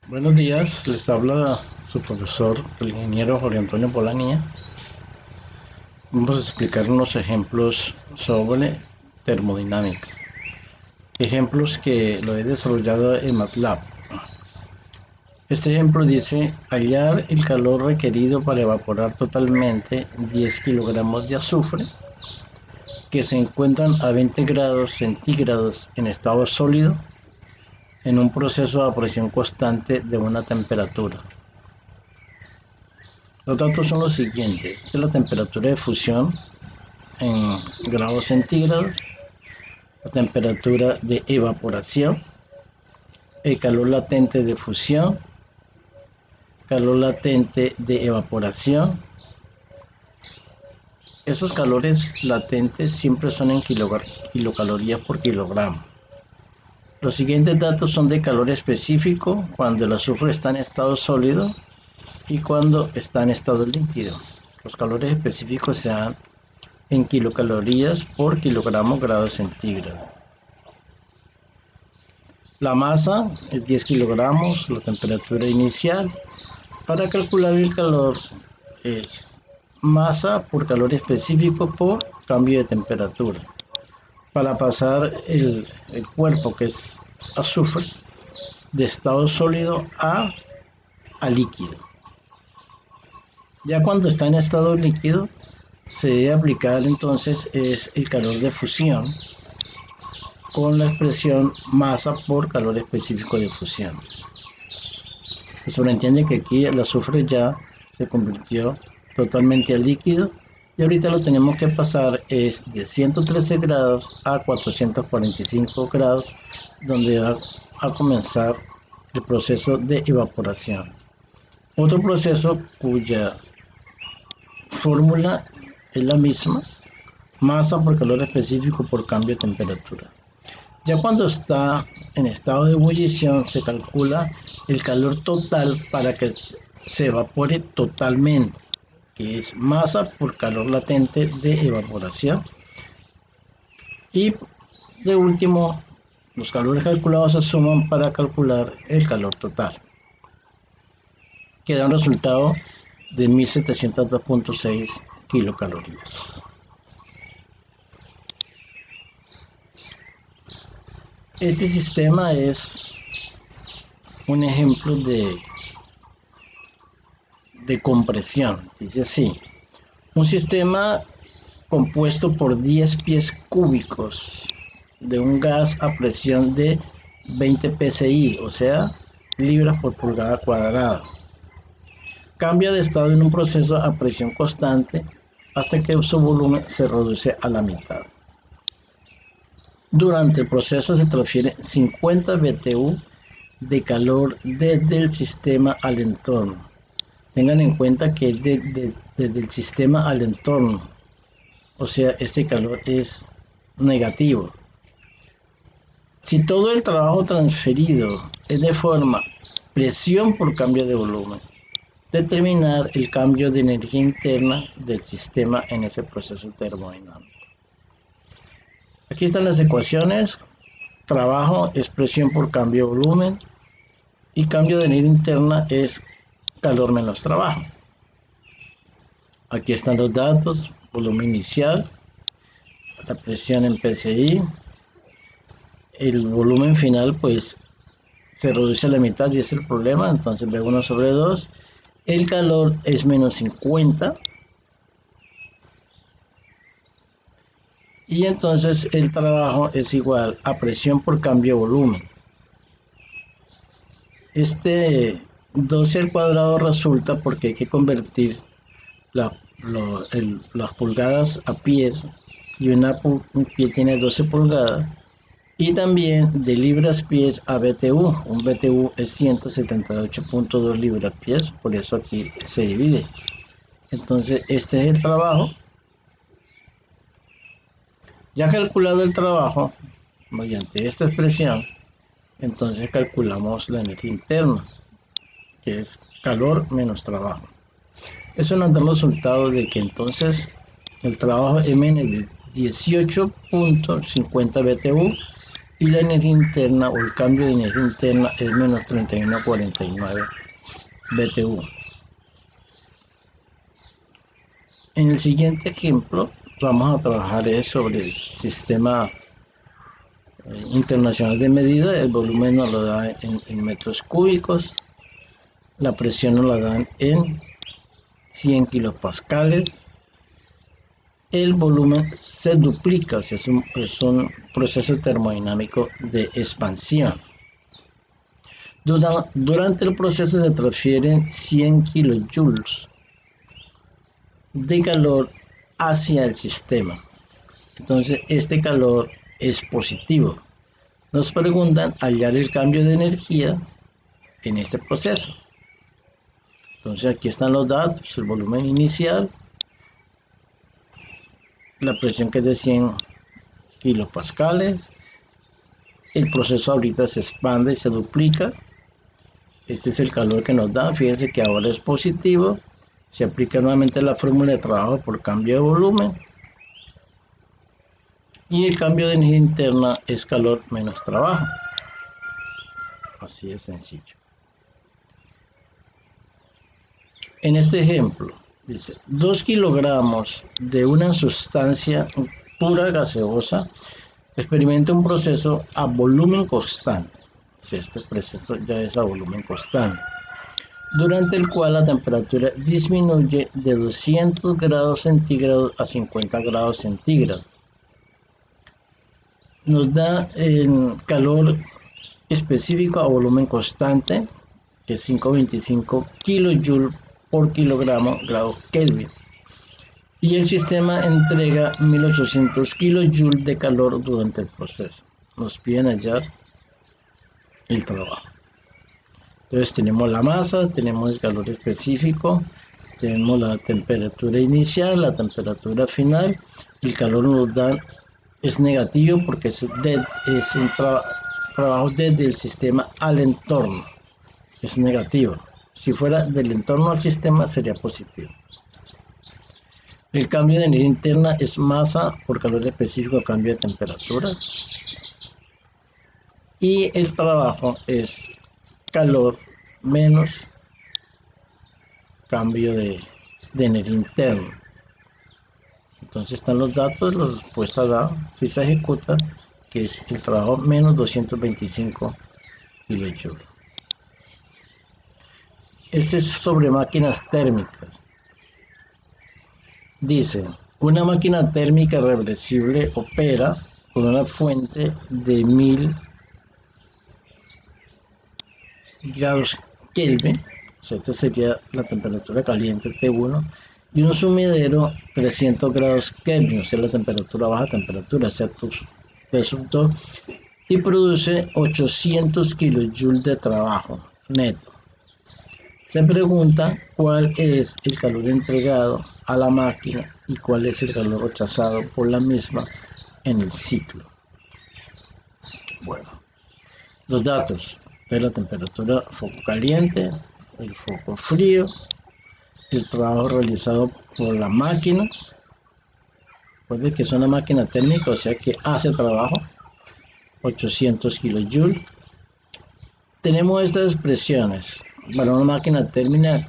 Buenos días, les habla su profesor, el ingeniero Jorge Antonio Polanía. Vamos a explicar unos ejemplos sobre termodinámica. Ejemplos que lo he desarrollado en MATLAB. Este ejemplo dice: hallar el calor requerido para evaporar totalmente 10 kilogramos de azufre que se encuentran a 20 grados centígrados en estado sólido en un proceso a presión constante de una temperatura. Los datos son los siguientes: esta es la temperatura de fusión en grados centígrados, la temperatura de evaporación, el calor latente de fusión, calor latente de evaporación. Esos calores latentes siempre son en kilocalorías por kilogramo. Los siguientes datos son de calor específico cuando el azufre está en estado sólido y cuando está en estado líquido. Los calores específicos se dan en kilocalorías por kilogramo grado centígrado. La masa es 10 kilogramos, la temperatura inicial. Para calcular el calor es masa por calor específico por cambio de temperatura. Para pasar el cuerpo, que es azufre, de estado sólido a líquido. Ya cuando está en estado líquido, se debe aplicar entonces es el calor de fusión con la expresión masa por calor específico de fusión. Se sobreentiende que aquí el azufre ya se convirtió totalmente a líquido y ahorita lo tenemos que pasar es de 113 grados a 445 grados, donde va a comenzar el proceso de evaporación. Otro proceso cuya fórmula es la misma: masa por calor específico por cambio de temperatura. Ya cuando está en estado de ebullición, se calcula el calor total para que se evapore totalmente, que es masa por calor latente de evaporación. Y de último, los calores calculados se suman para calcular el calor total, que da un resultado de 1702.6 kilocalorías. Este sistema es un ejemplo de compresión. Dice así: un sistema compuesto por 10 pies cúbicos de un gas a presión de 20 psi, o sea, libras por pulgada cuadrada. Cambia de estado en un proceso a presión constante hasta que su volumen se reduce a la mitad. Durante el proceso se transfiere 50 BTU de calor desde el sistema al entorno. Tengan en cuenta que desde el sistema al entorno, o sea, este calor es negativo. Si todo el trabajo transferido es de forma presión por cambio de volumen, determinar el cambio de energía interna del sistema en ese proceso termodinámico. Aquí están las ecuaciones: trabajo es presión por cambio de volumen y cambio de energía interna es calor menos trabajo. Aquí están los datos: volumen inicial, la presión en PSI, el volumen final pues se reduce a la mitad y es el problema, entonces V1/2, el calor es menos 50 y entonces el trabajo es igual a presión por cambio de volumen. Este 12 al cuadrado resulta porque hay que convertir las pulgadas a pies, y un pie tiene 12 pulgadas, y también de libras pies a BTU. Un BTU es 178.2 libras pies, por eso aquí se divide. Entonces este es el trabajo. Ya calculado el trabajo mediante esta expresión, entonces calculamos la energía interna, que es calor menos trabajo. Eso nos da el resultado de que entonces el trabajo MN de 18.50 BTU y la energía interna o el cambio de energía interna es menos 31,49 BTU. En el siguiente ejemplo vamos a trabajar sobre el sistema internacional de medida. El volumen nos lo da en metros cúbicos, la presión nos la dan en 100 kilopascales. El volumen se duplica, o sea, es un proceso termodinámico de expansión. Durante el proceso se transfieren 100 kilojoules de calor hacia el sistema. Entonces, este calor es positivo. Nos preguntan hallar el cambio de energía en este proceso. Entonces, aquí están los datos, el volumen inicial, la presión que es de 100 kilopascales, el proceso ahorita se expande y se duplica. Este es el calor que nos da, fíjense que ahora es positivo, se aplica nuevamente la fórmula de trabajo por cambio de volumen, y el cambio de energía interna es calor menos trabajo, así de sencillo. En este ejemplo, dice 2 kilogramos de una sustancia pura gaseosa experimenta un proceso a volumen constante. Si este proceso ya es a volumen constante, durante el cual la temperatura disminuye de 200 grados centígrados a 50 grados centígrados. Nos da el calor específico a volumen constante, que es 525 kilojoules por kilogramo grado Kelvin, y el sistema entrega 1800 kilojoules de calor durante el proceso. Nos piden hallar el trabajo. Entonces tenemos la masa, tenemos el calor específico, tenemos la temperatura inicial, la temperatura final. El calor nos da es negativo porque es un trabajo desde el sistema al entorno, es negativo. Si fuera del entorno al sistema sería positivo. El cambio de energía interna es masa por calor específico, cambio de temperatura. Y el trabajo es calor menos cambio de energía interna. Entonces están los datos, la respuesta da, si se ejecuta, que es el trabajo menos 225 kilojoules. Este es sobre máquinas térmicas. Dice, una máquina térmica reversible opera con una fuente de 1000 grados Kelvin, o sea, esta sería la temperatura caliente T1, y un sumidero 300 grados Kelvin, o sea, la temperatura baja temperatura, sea T2, y produce 800 kilojoules de trabajo neto. Se pregunta cuál es el calor entregado a la máquina y cuál es el calor rechazado por la misma en el ciclo. Bueno, los datos de la temperatura foco caliente, el foco frío, el trabajo realizado por la máquina, puede que es una máquina térmica, o sea que hace trabajo, 800 kilojoules. Tenemos estas expresiones para una máquina térmica,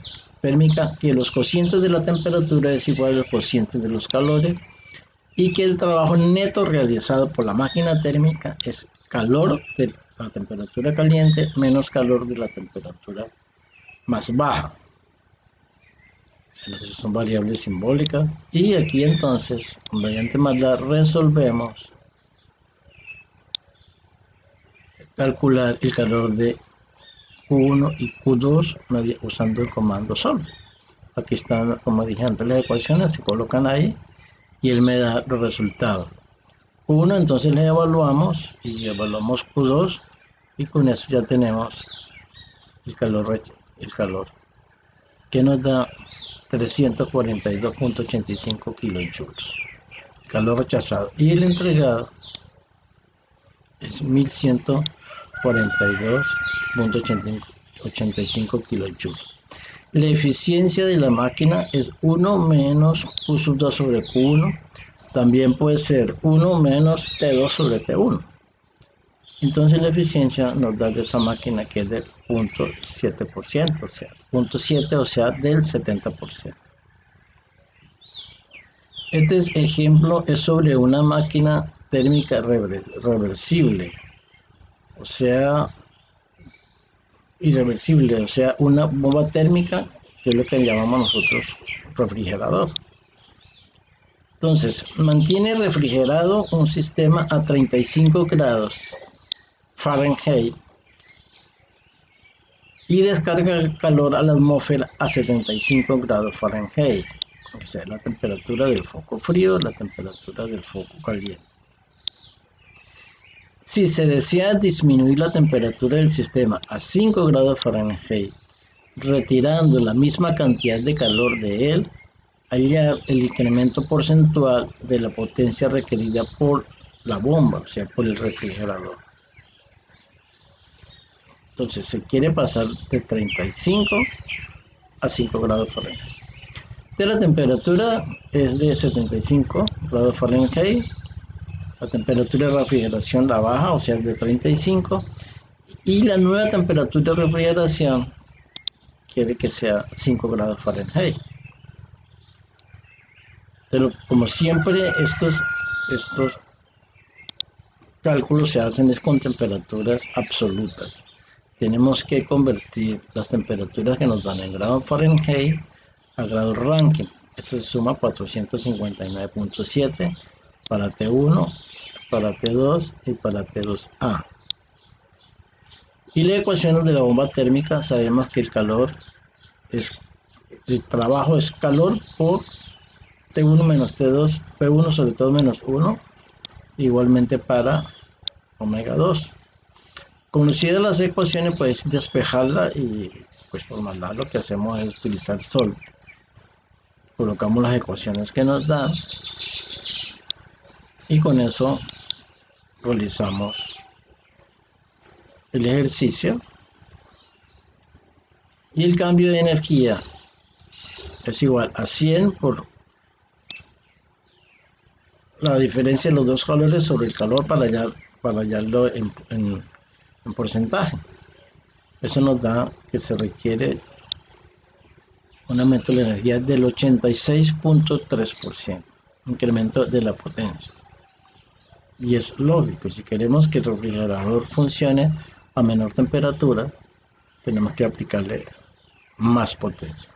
que los cocientes de la temperatura es igual a los cocientes de los calores, y que el trabajo neto realizado por la máquina térmica es calor de la temperatura caliente menos calor de la temperatura más baja. Entonces son variables simbólicas, y aquí entonces mediante maldad resolvemos calcular el calor de Q1 y Q2 usando el comando sol. Aquí están, como dije antes, las ecuaciones se colocan ahí y él me da los resultados. Q1, entonces le evaluamos y evaluamos Q2, y con eso ya tenemos el calor que nos da 342,85 kilojoules, calor rechazado, y el entregado es 1142,85 kilojoules. La eficiencia de la máquina es 1 menos Q sub 2 sobre Q1, también puede ser 1 menos T2 sobre T1. Entonces la eficiencia nos da de esa máquina que es del 0.7%, o sea, 0.7, o sea, del 70%. Este ejemplo es sobre una máquina térmica reversible, o sea, irreversible, o sea, una bomba térmica, que es lo que llamamos nosotros refrigerador. Entonces, mantiene refrigerado un sistema a 35 grados Fahrenheit y descarga el calor a la atmósfera a 75 grados Fahrenheit, que sea la temperatura del foco frío, la temperatura del foco caliente. Si se desea disminuir la temperatura del sistema a 5 grados Fahrenheit, retirando la misma cantidad de calor de él, hallar el incremento porcentual de la potencia requerida por la bomba, o sea, por el refrigerador. Entonces se quiere pasar de 35 a 5 grados Fahrenheit. De la temperatura es de 75 grados Fahrenheit. La temperatura de refrigeración la baja, o sea, es de 35. Y la nueva temperatura de refrigeración quiere que sea 5 grados Fahrenheit. Pero como siempre, estos cálculos se hacen es con temperaturas absolutas. Tenemos que convertir las temperaturas que nos dan en grados Fahrenheit a grados Rankine. Eso se suma 459.7 para T1, para T2 y para T2A. Y la ecuación de la bomba térmica, sabemos que el trabajo es calor por T1 menos T2, P1 sobre todo menos 1, igualmente para omega 2. Conocidas las ecuaciones, puedes despejarla y pues por mandar lo que hacemos es utilizar sol. Colocamos las ecuaciones que nos dan y con eso realizamos el ejercicio. Y el cambio de energía es igual a 100 por la diferencia de los dos calores sobre el calor para hallarlo en porcentaje. Eso nos da que se requiere un aumento de la energía del 86.3%, incremento de la potencia. Y es lógico, si queremos que el refrigerador funcione a menor temperatura, tenemos que aplicarle más potencia.